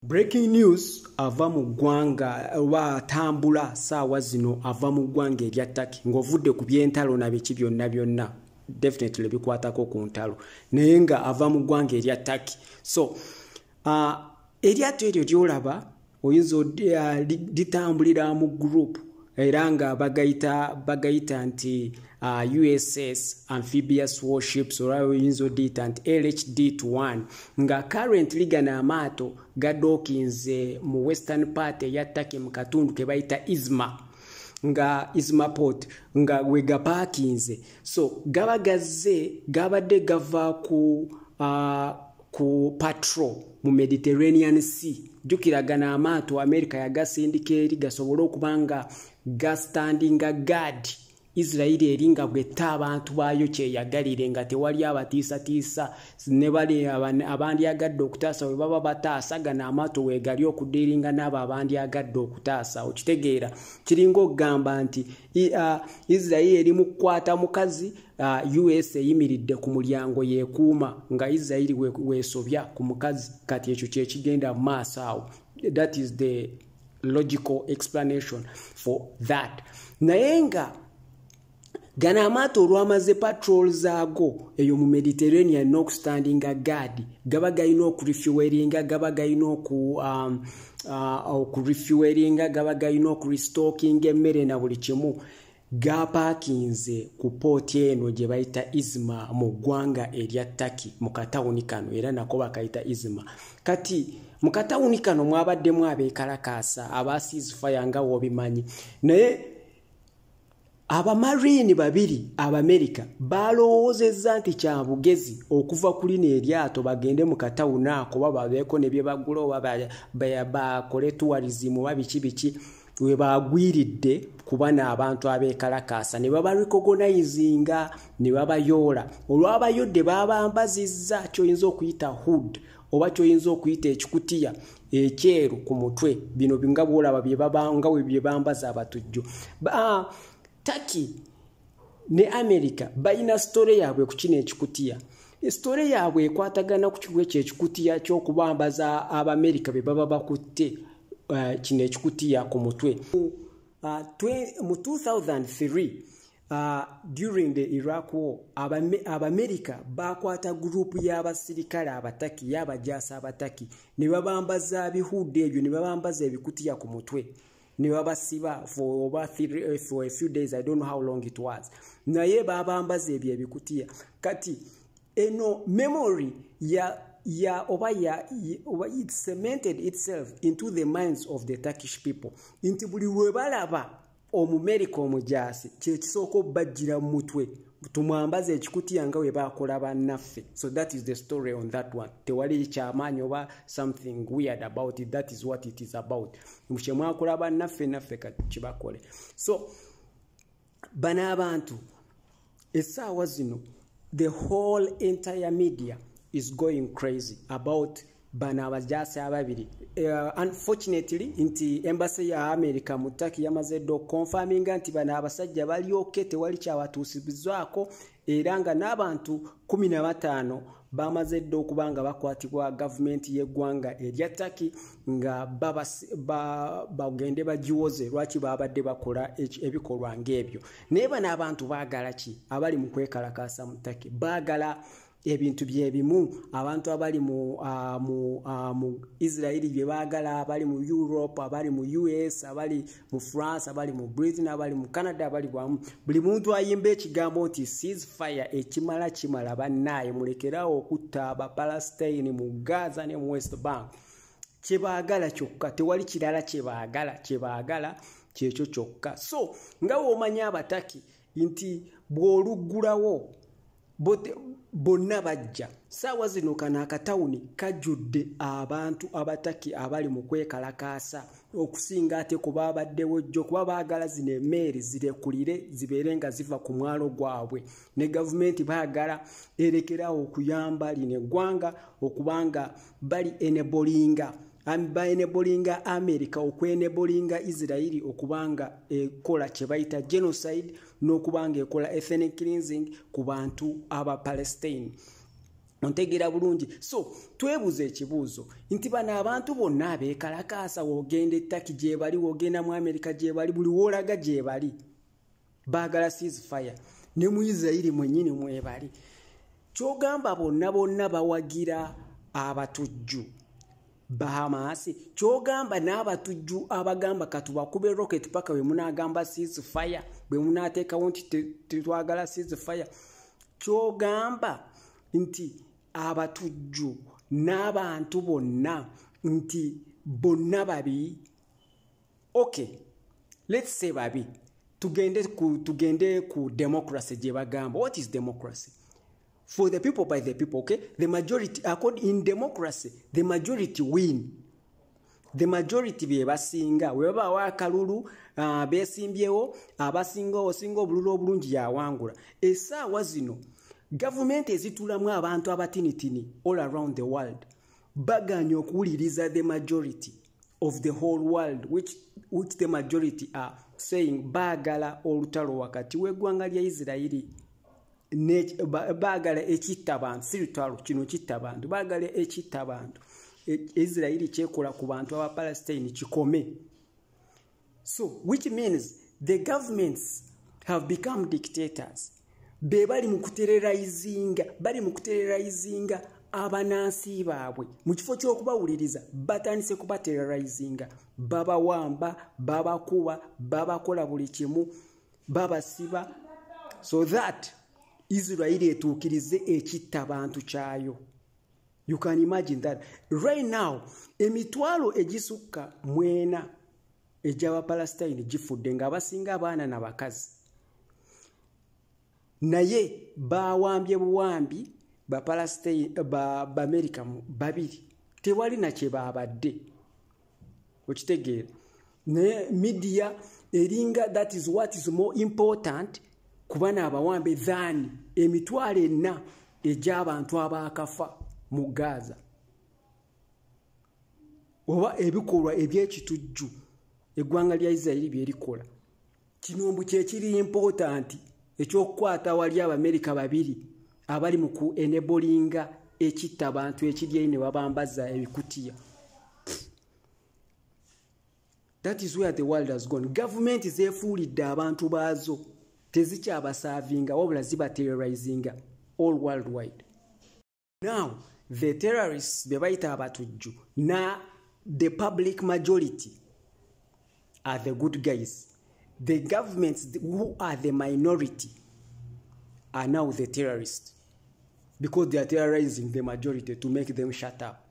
Breaking news ava mu gwanga watambula saawa zino ava mu gwanga erya Tuckey ng'ovudde ku byentalo na biki byonna definitely bikwatako ku ntalo naye nga ava mu gwanga erya Tuckey. So eryato eryo lyolaba oyinza litambulira mu group era nga bagayita nti USS amphibious warships or oyinza odiyita nti LHD-1 nga currently gana amaato gadokinze mu western part ya Tuckey mu katundu ke bayita Izma port nga we gapakinze. So gabadde gava ku patrol mu Mediterranean Sea. Jukiragana amaato Amerika yagasindika eri gasobole okubanga standing guard Israel eringa bwetta abantu baayo kyeyagalire nga tewali abatiisatiisa ne bali abandi agadde okutaasa we baba bataasa gana amaato weegali okudiringa n'abo abandi agadde okutaasa. Okitegeera kiringa okugamba nti Israel eri mu kukwata mukazi US eyimiridde ku mulyango yeekuuma nga Israel weesobya ku mukazi kati ekyo kye kigenda mu maaso awo. That is the logical explanation for that. Naye nga gana amaato olwamaze patrol zaago eyo mu Mediterranean n'okustanding guard gaba galina okurefuelinga gaba galina okurefuelinga gaba galina okurestocking emmere na buli kimu gapakinze ku pooti eno gye bayita Izma mu ggwanga erya Tuckey mu katawuni kano era nako bakayita Izma. Kati mu katawuni kano mwabaddemu abeekalakaasa aba ceasefire nga wobimanyi naye abamarine babiri Amerika balowoozezza nti kya bugezi okuva kuli n'eryato bagende mu katawuni ako babeeko ne bye bagula oba bakole tourism oba biki we bagwiridde kuba n'abantu abeekalakaasa ne babarecognizinga ne babayoola. Olw'abayodde babambazizza kyoyinza okuyita hood oba kyoyinza okuyita ekikutiya ekyeru ku mutwe. Bino nga bwolaba nga we bye bambaza abatujju. Tuckey ne Amerika bayina story yaabwe ku kino ekikutiya. Story yaabwe ekwatagana ku kiwe ekikutiya ky'okubambaza Abamerika be baba bakutte kino ekikutiya ku mutwe. Mu 2003 during the Iraq war Abamerika bakwata group y'abasirikale abataki y'abajasi abataki ne babambaza bihude ebyo ne babambaza ebikutiya ku mutwe ne babasiba for a few days. I don't know how long it was. Naye babambaza ebyo ebikutiya kati eno memory it cemented itself into the minds of the Turkish people. Inti buli lwe balaba Omumerika omujasi kyekisooka obbajjira mu mutwe tumwambaze ekikutiya nga we bakola bannaffe. So that is the story on that one. Tewali kyamaanyi oba something weird about it. That is what it is about. Mukye mwakola bannaffe naffe kati kibakole. So bana abantu essaawa zino the whole entire media is going crazy about bana abajasi ababiri. Unfortunately nti embassy ya Amerika mu Tuckey yamaze do confirming nti bana abasajja bali okay tewali kyabatuusibizwako era nga n'abantu 15 bamaze do kubanga bakwatibwa government y'eggwanga erya Tuckey nga bagende bajiwoze lwaki babadde bakola ebikolwa ng'ebyo. Naye bana abantu baagala ki abali mu kwekalakaasa mu Tuckey? Baagala ebintu byebimu abantu abali mu Israel bye baagala, abali mu Europe, abali mu US, abali mu France, abali mu Britain, abali mu Canada, abali buli muntu ayimba ekigambo nti ceasefire ekimala bannaye mulekerawo okutta Abapalestine mu Gaza ne mu West Bank. Kyebaagala kyokka tewali kirala kyebaagala kyekyo kyokka. So nga womanya abataki nti bw'oluggulawo bonna bajja saawa zino kana akatawuni kajjudde abantu abataki abali mu kwekalakaasa okusinga ate ku babaddewo jjo kuba baagala zino emmeeri zirekulire zibeere nga ziva ku mwalo gwabwe ne gavumenti baagala erekerawo okuyamba lino eggwanga okubanga bali enebolinga enebolinga Amerika okwenebolinga Israel okubanga ekola kye bayita genocide n'okubanga ekola ethnic cleansing ku bantu aba Palestine. ontegeera bulungi. So twebuuza ekibuuzo nti bano abantu bonna abeekalakaasa wogenda e Tuckey gye bali, wogenda mu Amerika gye bali, buli woolaga gye bali baagala ceasefire, ne mu Israel mwennyini mwebali. Kyogamba bonna bawagira abatujju Bahamasi, kyogamba n'abatujju abagamba katubakube rocket paka bwe munagamba ceasefire, bwe munateekawo nti tetwagala ceasefire. Kyogamba nti abatujju n'abantu bonna nti bonna babi. Okay, let's say babi. Tugende ku democracy gye bagamba. What is democracy? For the people, by the people, okay? The majority, in democracy, the majority win. The majority be basinga. Weba wa kalulu, besimbyewo, abasinga osinga obululu obulungi yawangula. Essaawa zino, government ezitulamu abantu abatinitini all around the world. Baganya okuwuliriza the majority of the whole world, which the majority are saying baagala olutalo wakati w'eggwanga lya Isirairi. Baagala ekitta abantu, si lutalo kino kitta abantu, baagala ekitta abantu. Isirairi kyekola ku bantu aba Palestine kikome. So, which means the governments have become dictators. Bali mu kuterrorizinga abanansi baabwe. Mu kifo ky'okubawuliriza batandise kubaterrorizinga, babawamba, babakuba, babakola buli kimu, babasiba, so that Israel etuukirize ekitta abantu kyayo. You can imagine that. Right now, emitwalo egisukka mwena ejaba Palestine gifudde nga abasinga abaana n'abakazi. Naye bawambye buwambi ba Palestine ba Amerika babiri. Tewali na kye babadde. Okitegeera. Ne media eringa that is what is more important kubana abawambe than emitwalo enna ej'abantu abakafa mu Gaza. Oba ebikolwa eby'ekitujju eggwanga lya Israel byerikola. Kino mbu kye kiri important ekyokukwata wali Abamerika babiri abali mu ku enablinga ekitta abantu ekirye ne babambaza ebikutiya. That is where the world has gone. Government zeefuulidde abantu baazo tezikyabasavinga wabula zibaterrorizinga all worldwide. Now, the terrorists bebayita abatujju na the public majority are the good guys. The governments who are the minority are now the terrorists because they are terrorizing the majority to make them shut up.